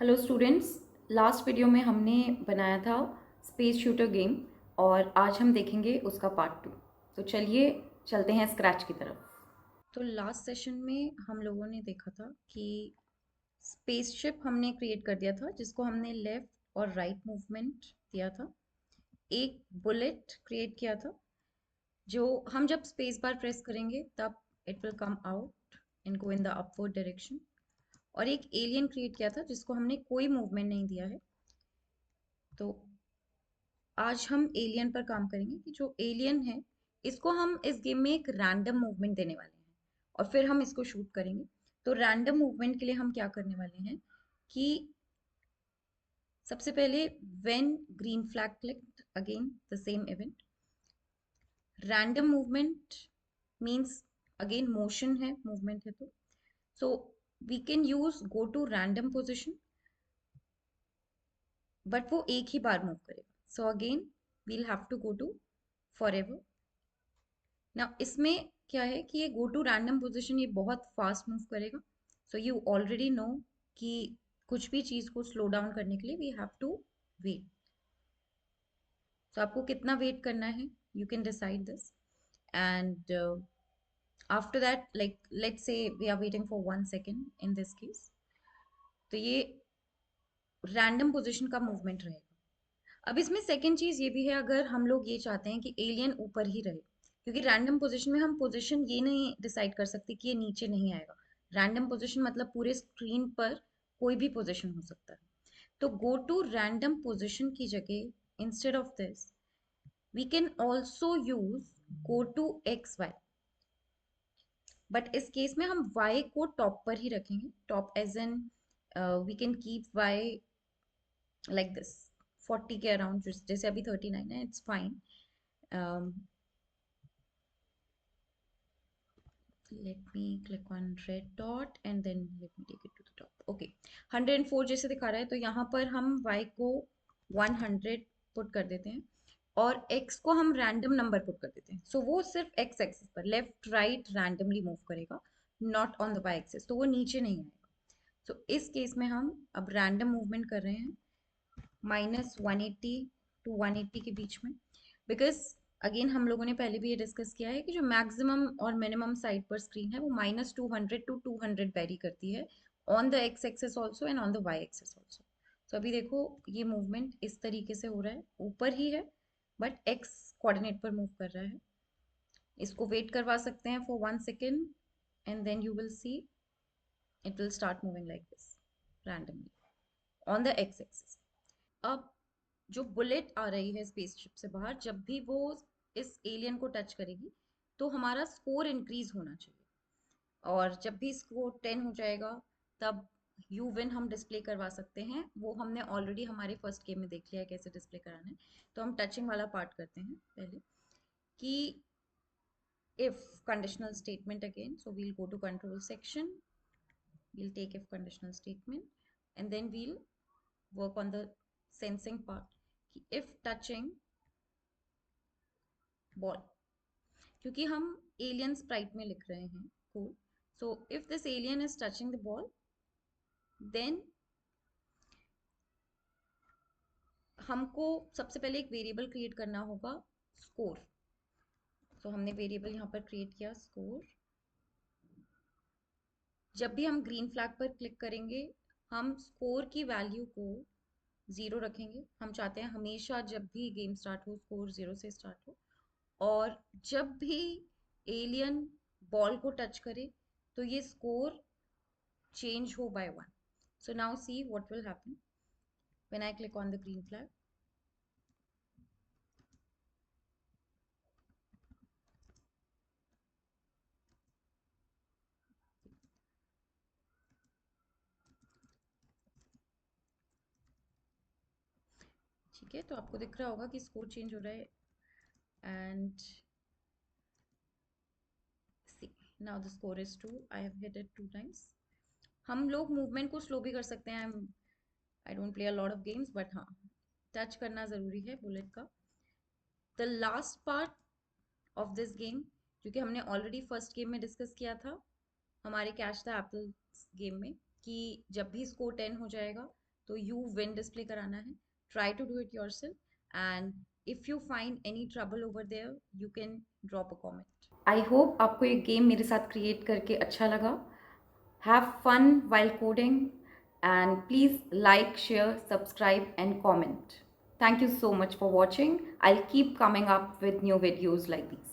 Hello students. Last video में हमने बनाया था स्पेस शूटर गेम और आज हम देखेंगे उसका पार्ट 2। तो चलिए चलते हैं स्क्रैच की तरफ। तो लास्ट सेशन में हम लोगों ने देखा था कि स्पेसशिप हमने क्रिएट कर दिया था जिसको हमने लेफ्ट और राइट मूवमेंट दिया था। एक बुलेट क्रिएट किया था जो हम जब स्पेस बार प्रेस करेंगे तब it will come out and go in the upward direction. और एक एलियन क्रिएट किया था जिसको हमने कोई मूवमेंट नहीं दिया है। तो आज हम एलियन पर काम करेंगे कि जो एलियन है इसको हम इस गेम में एक रैंडम मूवमेंट देने वाले हैं और फिर हम इसको शूट करेंगे। तो रैंडम मूवमेंट के लिए हम क्या करने वाले हैं कि सबसे पहले when green flag clicked again the same event. Random movement means again motion है, मूवमेंट है, तो so we can use go to random position but वो एक ही बार मूव करेगा। So again we'll have to go to forever. ना इसमें क्या है कि ये गो टू रैंडम पोजीशन ये बहुत फास्ट मूव करेगा। सो यू ऑलरेडी नो कि कुछ भी चीज को स्लो डाउन करने के लिए वी हैव टू वेट। तो आपको कितना वेट करना है you can decide this and after that like let's say we are waiting for 1 second in this case. तो ये रैंडम पोजीशन का मूवमेंट रहेगा। अब इसमें सेकंड चीज ये भी है, अगर हम लोग ये चाहते हैं कि एलियन ऊपर ही रहे, क्योंकि रैंडम पोजीशन में हम पोजीशन ये नहीं डिसाइड कर सकते कि ये नीचे नहीं आएगा। रैंडम पोजीशन मतलब पूरे स्क्रीन पर कोई भी पोजीशन हो सकता है। तो गो टू रैंडम पोजीशन की जगह instead of this we can also use go to X Y. But इस केस में हम y को टॉप पर ही रखेंगे, top as an we can keep y like this 40 के अराउंड, जैसे अभी 39 है, it's fine. let me click on red dot and then let me take it to the top. Okay, 104 जैसे दिखा रहा है, तो यहाँ पर हम y को 100 पुट कर देते हैं और x को हम रैंडम नंबर पुट कर देते हैं। सो वो सिर्फ x एक्सिस पर लेफ्ट राइट रैंडमली मूव करेगा, not on the y axis, तो वो नीचे नहीं आएगा। सो इस केस में हम अब रैंडम मूवमेंट कर रहे हैं -180 टू 180 के बीच में, बिकॉज अगेन हम लोगों ने पहले भी ये डिस्कस किया है कि जो मैक्सिमम और मिनिमम साइड पर स्क्रीन है वो -200 टू 200 वेरी करती है on the X axis also and on the Y axis also. तो अभी देखो ये मूवमेंट इस तरीके से हो रहा है, ऊपर ही है बट एक्स कोऑर्डिनेट पर मूव कर रहा है। इसको वेट करवा सकते हैं for 1 second and then you will see it will start moving like this randomly on the X axis. अब जो बुलेट आ रही है स्पेसशिप से बाहर, जब भी वो इस एलियन को टच करेगी तो हमारा स्कोर इंक्रीज होना चाहिए। और जब भी स्कोर 10 हो जाएगा तब यू विन हम डिस्प्ले करवा सकते हैं। वो हमने ऑलरेडी हमारे फर्स्ट गेम में देख लिया है कैसे डिस्प्ले कराना है। तो हम टचिंग वाला पार्ट करते हैं पहले कि if conditional statement again, so we'll go to control section, we'll take if conditional statement and then we'll work on the sensing part कि if touching ball, क्योंकि हम एलियन स्प्राइट में लिख रहे हैं code. So if this alien is touching the ball then हमको सबसे पहले एक वेरिएबल क्रिएट करना होगा स्कोर। तो हमने वेरिएबल यहाँ पर क्रिएट किया स्कोर। जब भी हम ग्रीन फ्लैग पर क्लिक करेंगे हम स्कोर की वैल्यू को 0 रखेंगे। हम चाहते हैं हमेशा जब भी गेम स्टार्ट हो स्कोर 0 से स्टार्ट हो। और जब भी एलियन बॉल को टच करे तो ये score change ho by 1. So now see what will happen when I click on the green flag. ठीक है, तो आपको दिख रहा होगा कि स्कोर चेंज हो रहा है and see now the score is 2. I have hit it 2 times. हम लोग मूवमेंट को स्लो भी कर सकते हैं। I don't play a lot of games but हाँ, टच करना ज़रूरी है बुलेट का। The last part of this game जो कि हमने ऑलरेडी फर्स्ट गेम में डिस्कस किया था हमारे कैच द एप्पल गेम में, कि जब भी स्कोर 10 हो जाएगा तो यू विन डिस्प्ले कराना है. Try to do it yourself and if you find any trouble over there you can drop a comment. I hope आपको ये गेम मेरे साथ क्रिएट करके अच्छा लगा. Have fun while coding and please like, share, subscribe and comment. Thank you so much for watching. I'll keep coming up with new videos like these.